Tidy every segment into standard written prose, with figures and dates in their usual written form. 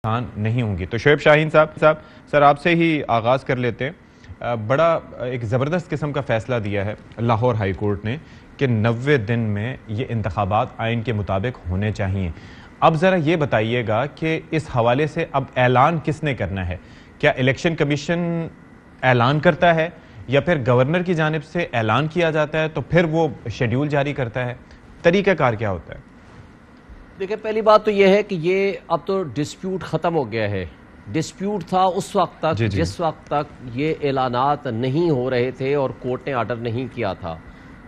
نہیں ہوں گی. تو شعیب شاہین صاحب سر آپ سے ہی آغاز کر لیتے ہیں. بڑا ایک زبردست قسم کا فیصلہ دیا ہے لاہور ہائی کورٹ نے کہ 90 دن میں یہ انتخابات آئین کے مطابق ہونے چاہیے. اب ذرا یہ بتائیے گا کہ اس حوالے سے اب اعلان کس نے کرنا ہے؟ کیا الیکشن کمیشن اعلان کرتا ہے یا پھر گورنر کی جانب سے اعلان کیا جاتا ہے تو پھر وہ شیڈیول جاری کرتا ہے؟ طریقہ کار کیا ہوتا ہے؟ دیکھیں، پہلی بات تو یہ ہے کہ یہ اب تو ڈسپیوٹ ختم ہو گیا ہے. ڈسپیوٹ تھا اس وقت تک جس وقت تک یہ اعلانات نہیں ہو رہے تھے اور کورٹ نے آرڈر نہیں کیا تھا.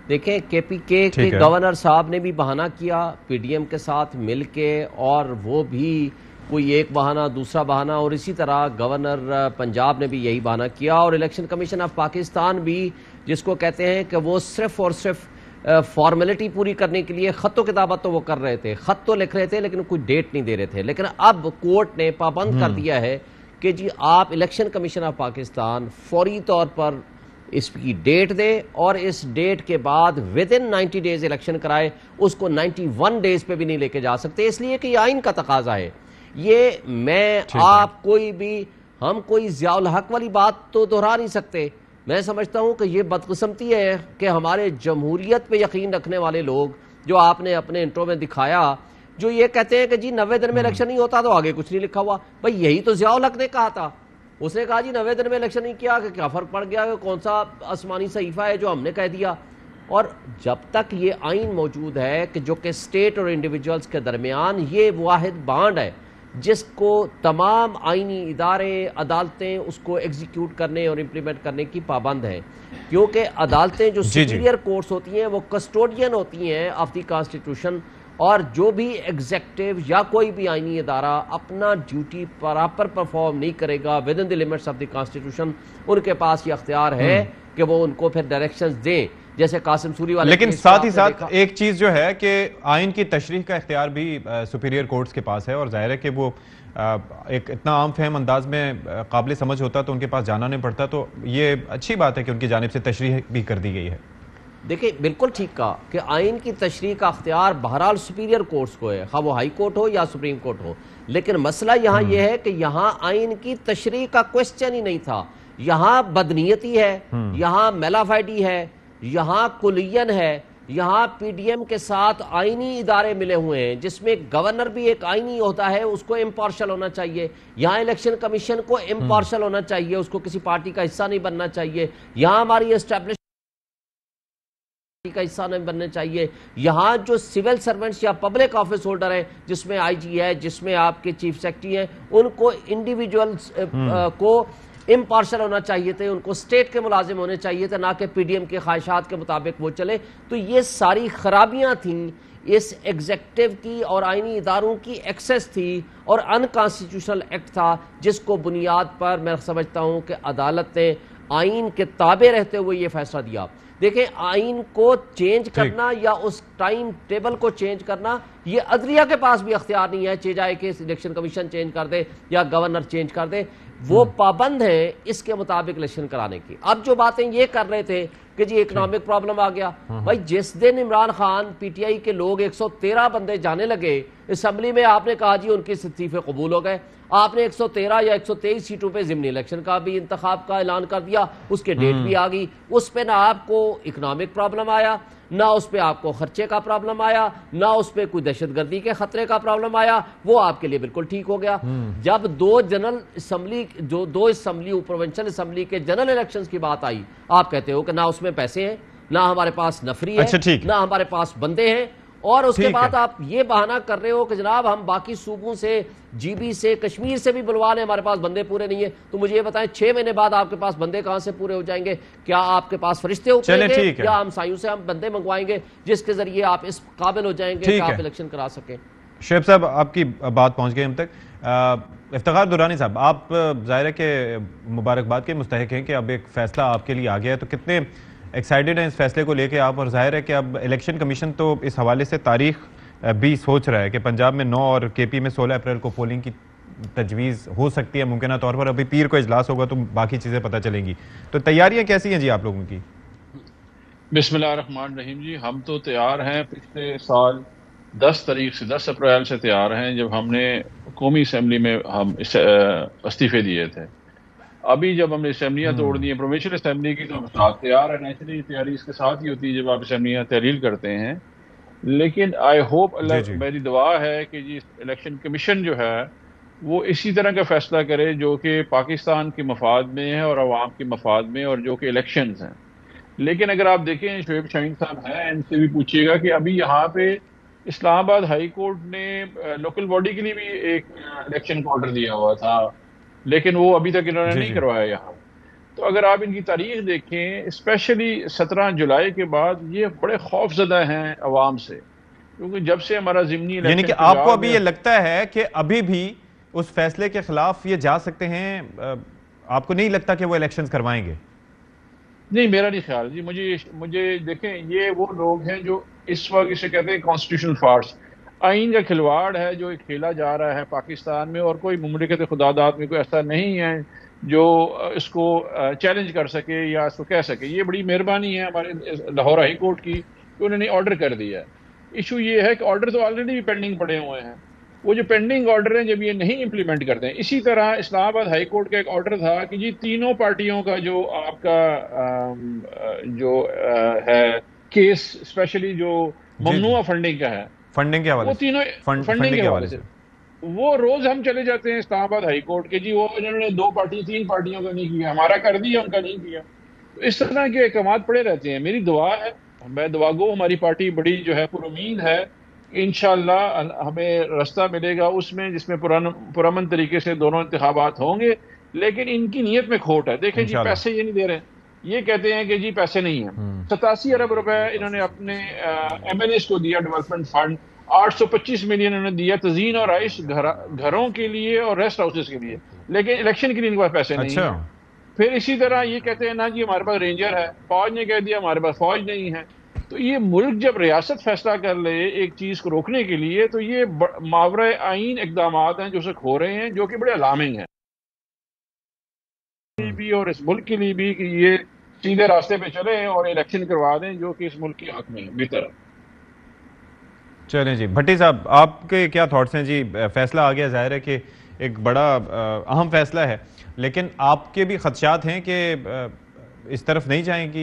دیکھیں، کے پی کے گورنر صاحب نے بھی بہانہ کیا پی ڈی ایم کے ساتھ مل کے، اور وہ بھی کوئی ایک بہانہ دوسرا بہانہ، اور اسی طرح گورنر پنجاب نے بھی یہی بہانہ کیا، اور الیکشن کمیشن آف پاکستان بھی جس کو کہتے ہیں کہ وہ صرف اور صرف فارمیلٹی پوری کرنے کے لیے خط و کتابت تو وہ کر رہے تھے، خط تو لکھ رہے تھے لیکن کوئی ڈیٹ نہیں دے رہے تھے. لیکن اب کورٹ نے پابند کر دیا ہے کہ جی آپ الیکشن کمیشن آف پاکستان فوری طور پر اس کی ڈیٹ دے، اور اس ڈیٹ کے بعد ودن 90 ڈیز الیکشن کرائے. اس کو 91 ڈیز پہ بھی نہیں لے کے جا سکتے، اس لیے کہ یہ آئین کا تقاضا ہے. یہ میں آپ کوئی بھی ہم کوئی ضیاء الحق والی بات تو دہرا نہیں سکتے. میں سمجھتا ہوں کہ یہ بدقسمتی ہے کہ ہمارے جمہوریت پہ یقین رکھنے والے لوگ، جو آپ نے اپنے انٹرو میں دکھایا، جو یہ کہتے ہیں کہ جی 90 دن میں الیکشن نہیں ہوتا تو آگے کچھ نہیں لکھا ہوا. بھائی یہی تو ضیاء الحق نے کہا تھا. اس نے کہا جی 90 دن میں الیکشن نہیں کیا کہ کیا فرق پڑ گیا، کہ کون سا آسمانی صحیفہ ہے جو ہم نے کہہ دیا. اور جب تک یہ آئین موجود ہے کہ جو کہ اسٹیٹ اور انڈیویجولز کے درمیان یہ واحد بانڈ ہے جس کو تمام آئینی ادارے عدالتیں اس کو ایگزیکیوٹ کرنے اور امپلیمنٹ کرنے کی پابند ہیں، کیونکہ عدالتیں جو سپیریئر کورٹس ہوتی ہیں وہ کسٹوڈین ہوتی ہیں آف دی کانسٹیٹیوشن، اور جو بھی ایگزیکٹو یا کوئی بھی آئینی ادارہ اپنا ڈیوٹی پراپر پرفارم نہیں کرے گا within the limits of the constitution, ان کے پاس یہ اختیار ہے کہ وہ ان کو پھر ڈائریکشنز دیں، جیسے قاسم سوری والے. لیکن ساتھ ہی ساتھ ایک چیز جو ہے کہ آئین کی تشریح کا اختیار بھی سپیریئر کورٹس کے پاس ہے، اور ظاہر ہے کہ وہ ایک اتنا عام فہم انداز میں قابل سمجھ ہوتا تو ان کے پاس جانا نہیں پڑتا. تو یہ اچھی بات ہے کہ ان کی جانب سے تشریح بھی کر دی گئی ہے. دیکھیں، بالکل ٹھیک کہا کہ آئین کی تشریح کا اختیار بہرحال سپیریئر کورٹس کو ہے، خواہ وہ ہائی کورٹ ہو یا سپریم کورٹ ہو. لیکن مسئلہ یہاں یہ ہے کہ یہاں آئین کی تشریح کا کوسچن ہی نہیں تھا. یہاں بدنیتی ہے، یہاں میلافائڈی ہے، یہاں کلین ہے، یہاں پی ڈی ایم کے ساتھ آئینی ادارے ملے ہوئے ہیں جس میں گورنر بھی ایک آئینی ہوتا ہے، اس کو امپارشل ہونا چاہیے. یہاں الیکشن کمیشن کو امپارشل ہونا چاہیے، اس کو کسی پارٹی کا حصہ نہیں بننا چاہیے. یہاں ہماری اسٹیبلش کا حصہ نہیں بننا چاہیے. یہاں جو سول سرونٹس یا پبلک آفس ہولڈر ہیں، جس میں آئی جی ہے، جس میں آپ کے چیف سیکرٹری ہیں، ان کو انڈیویجولز کو امپارشل ہونا چاہیے تھے، ان کو اسٹیٹ کے ملازم ہونے چاہیے تھے، نہ کہ پی ڈی ایم کے خواہشات کے مطابق وہ چلے. تو یہ ساری خرابیاں تھیں اس ایگزیکٹو کی، اور آئینی اداروں کی ایکسس تھی، اور ان کانسٹیٹیوشنل ایکٹ تھا جس کو بنیاد پر میں سمجھتا ہوں کہ عدالت نے آئین کے تابع رہتے ہوئے یہ فیصلہ دیا. دیکھیں، آئین کو چینج کرنا یا اس ٹائم ٹیبل کو چینج کرنا یہ عدلیہ کے پاس بھی اختیار نہیں ہے، چاہے کہ الیکشن کمیشن چینج کر دے یا گورنر چینج کر دے. وہ پابند ہیں اس کے مطابق الیکشن کرانے کی. اب جو باتیں یہ کر رہے تھے کہ جی اکنامک پرابلم آ گیا، بھائی جس دن Imran Khan P T I کے لوگ 113 بندے جانے لگے اسمبلی میں، آپ نے کہا جی ان کے استعفے قبول ہو گئے. آپ نے 113 یا 123 سیٹوں پہ ضمنی الیکشن کا بھی انتخاب کا اعلان کر دیا، اس کے ڈیٹ بھی آ گئی. اس پہ نہ آپ کو اکنامک پرابلم آیا، نہ اس پہ آپ کو خرچے کا پرابلم آیا، نہ اس پہ کوئی دہشت گردی کے خطرے کا پرابلم آیا. وہ آپ کے لیے بالکل ٹھیک ہو گیا. جب دو اسمبلی پروونشل اسمبلی کے جنرل الیکشنز کی بات آئی، آپ کہتے ہو کہ نہ اس میں پیسے ہیں، نہ ہمارے پاس نفری ہے، نہ ہمارے پاس بندے ہیں. اور اس کے بعد آپ یہ بہانہ کر رہے ہو کہ جناب ہم باقی صوبوں سے، جی بی سے، کشمیر سے بھی بلوا لیں، ہمارے پاس بندے پورے نہیں ہیں. تو مجھے یہ بتائیں 6 مہینے بعد آپ کے پاس بندے کہاں سے پورے ہو جائیں گے؟ کیا آپ کے پاس فرشتے اتریں گے یا ہمسایوں سے ہم بندے منگوائیں گے جس کے ذریعے آپ اس قابل ہو جائیں گے کہ آپ الیکشن کرا سکیں؟ شعیب صاحب، آپ کی بات پہنچ گئی ہم تک. افتخار درانی صاحب، آپ ظاہر ہے کہ مبارکباد کے مستحق ہیں کہ اب ایک فیصلہ آپ کے لیے آ گیا ہے، تو کتنے ایکسائٹڈ ہیں اس فیصلے کو لے کے آپ؟ اور ظاہر ہے کہ اب الیکشن کمیشن تو اس حوالے سے تاریخ بھی سوچ رہا ہے کہ پنجاب میں 9 اور کے پی میں 16 اپریل کو پولنگ کی تجویز ہو سکتی ہے ممکنہ طور پر. ابھی پیر کو اجلاس ہوگا تو باقی چیزیں پتہ چلیں گی. تو تیاریاں کیسی ہیں جی آپ لوگوں کی؟ بسم اللہ الرحمن الرحیم. جی ہم تو تیار ہیں. پچھلے سال 10 تاریخ سے 10 اپریل سے تیار ہیں، جب ہم نے قومی اسمبلی میں ہم استعفے دیے تھے. ابھی جب ہم نے اسمبلیاں توڑ دی ہیں پروونشل اسمبلی کی، تو ہم ساتھ تیار ہیں. نیچرلی تیاری اس کے ساتھ ہی ہوتی ہے جب آپ اسمبلیاں تحلیل کرتے ہیں. لیکن آئی ہوپ اللہ، میری دعا ہے کہ جی الیکشن کمیشن جو ہے وہ اسی طرح کا فیصلہ کرے جو کہ پاکستان کے مفاد میں ہے اور عوام کے مفاد میں، اور جو کہ الیکشنز ہیں. لیکن اگر آپ دیکھیں شعیب شاہین صاحب ہیں، ان سے بھی پوچھیے گا کہ ابھی یہاں پہ اسلام آباد ہائی کورٹ نے لوکل باڈی کے لیے بھی ایک الیکشن کا آرڈر دیا ہوا تھا، لیکن وہ ابھی تک انہوں نے نہیں کروایا یہاں. تو اگر آپ ان کی تاریخ دیکھیں، اسپیشلی 17 جولائی کے بعد، یہ بڑے خوف زدہ ہیں عوام سے، کیونکہ جب سے ہمارا ضمنی یعنی الیکشن کہ آپ کو ابھی یہ لگتا ہے کہ ابھی بھی اس فیصلے کے خلاف یہ جا سکتے ہیں؟ آپ کو نہیں لگتا کہ وہ الیکشنز کروائیں گے؟ نہیں، میرا نہیں خیال جی. مجھے دیکھیں، یہ وہ لوگ ہیں جو اس وقت اسے کہتے ہیں کانسٹیٹیوشنل فارس، آئین کا کھلواڑ ہے جو کھیلا جا رہا ہے پاکستان میں، اور کوئی مملکت خدا داد میں کوئی ایسا نہیں ہے جو اس کو چیلنج کر سکے یا اس کو کہہ سکے. یہ بڑی مہربانی ہے ہمارے لاہور ہائی کورٹ کی کہ انہوں نے آرڈر کر دیا. ایشو یہ ہے کہ آرڈر تو آلریڈی پینڈنگ پڑے ہوئے ہیں. وہ جو پینڈنگ آرڈر ہیں جب یہ نہیں امپلیمنٹ کرتے ہیں، اسی طرح اسلام آباد ہائی کورٹ کا ایک آرڈر تھا کہ جی تینوں پارٹیوں کا جو آپ کا جو ہے کیس، اسپیشلی جو ممنوع فنڈنگ کا ہے، فنڈنگ کے حوالے وہ سے، تینوں فنڈنگ کے حوالے سے، وہ روز ہم چلے جاتے ہیں اسلام آباد ہائی کورٹ کے جی وہ انہوں نے 3 پارٹیوں کا نہیں کیا، ہمارا کر دیا، ان کا نہیں کیا. تو اس طرح کے احکامات پڑے رہتے ہیں. میری دعا ہے، میں دعا گو، ہماری پارٹی بڑی جو ہے پر امید ہے، انشاءاللہ ہمیں رستہ ملے گا اس میں جس میں پرامن طریقے سے دونوں انتخابات ہوں گے. لیکن ان کی نیت میں کھوٹ ہے. دیکھیں جی، پیسے یہ نہیں دے رہے ہیں، یہ کہتے ہیں کہ جی پیسے نہیں ہیں. 87 ارب روپے انہوں نے اپنے ایم این ایس کو دیا، ڈیولپمنٹ فنڈ. 825 ملین انہوں نے دیا تزئین اور رہائش گھروں کے لیے اور ریسٹ ہاؤسز کے لیے، لیکن الیکشن کے لیے ان کے پاس پیسے نہیں ہیں. پھر اسی طرح یہ کہتے ہیں نا جی ہمارے پاس رینجر ہے، فوج نے کہہ دیا ہمارے پاس فوج نہیں ہے. تو یہ ملک جب ریاست فیصلہ کر لے ایک چیز کو روکنے کے لیے، تو یہ ماورائے آئین اقدامات ہیں جو اسے کھو رہے ہیں، جو کہ بڑے الارمنگ ہیں بھی اور اس ملک کے لیے بھی، کہ یہ سیدھے راستے پہ چلے اور الیکشن کروا دیں جو کہ اس ملک کے حق میں ہے بہتر. چلیں جی، بھٹی صاحب آپ کے کیا تھاٹس ہیں جی؟ فیصلہ آ گیا، ظاہر ہے کہ ایک بڑا اہم فیصلہ ہے، لیکن آپ کے بھی خدشات ہیں کہ اس طرف نہیں جائیں گی؟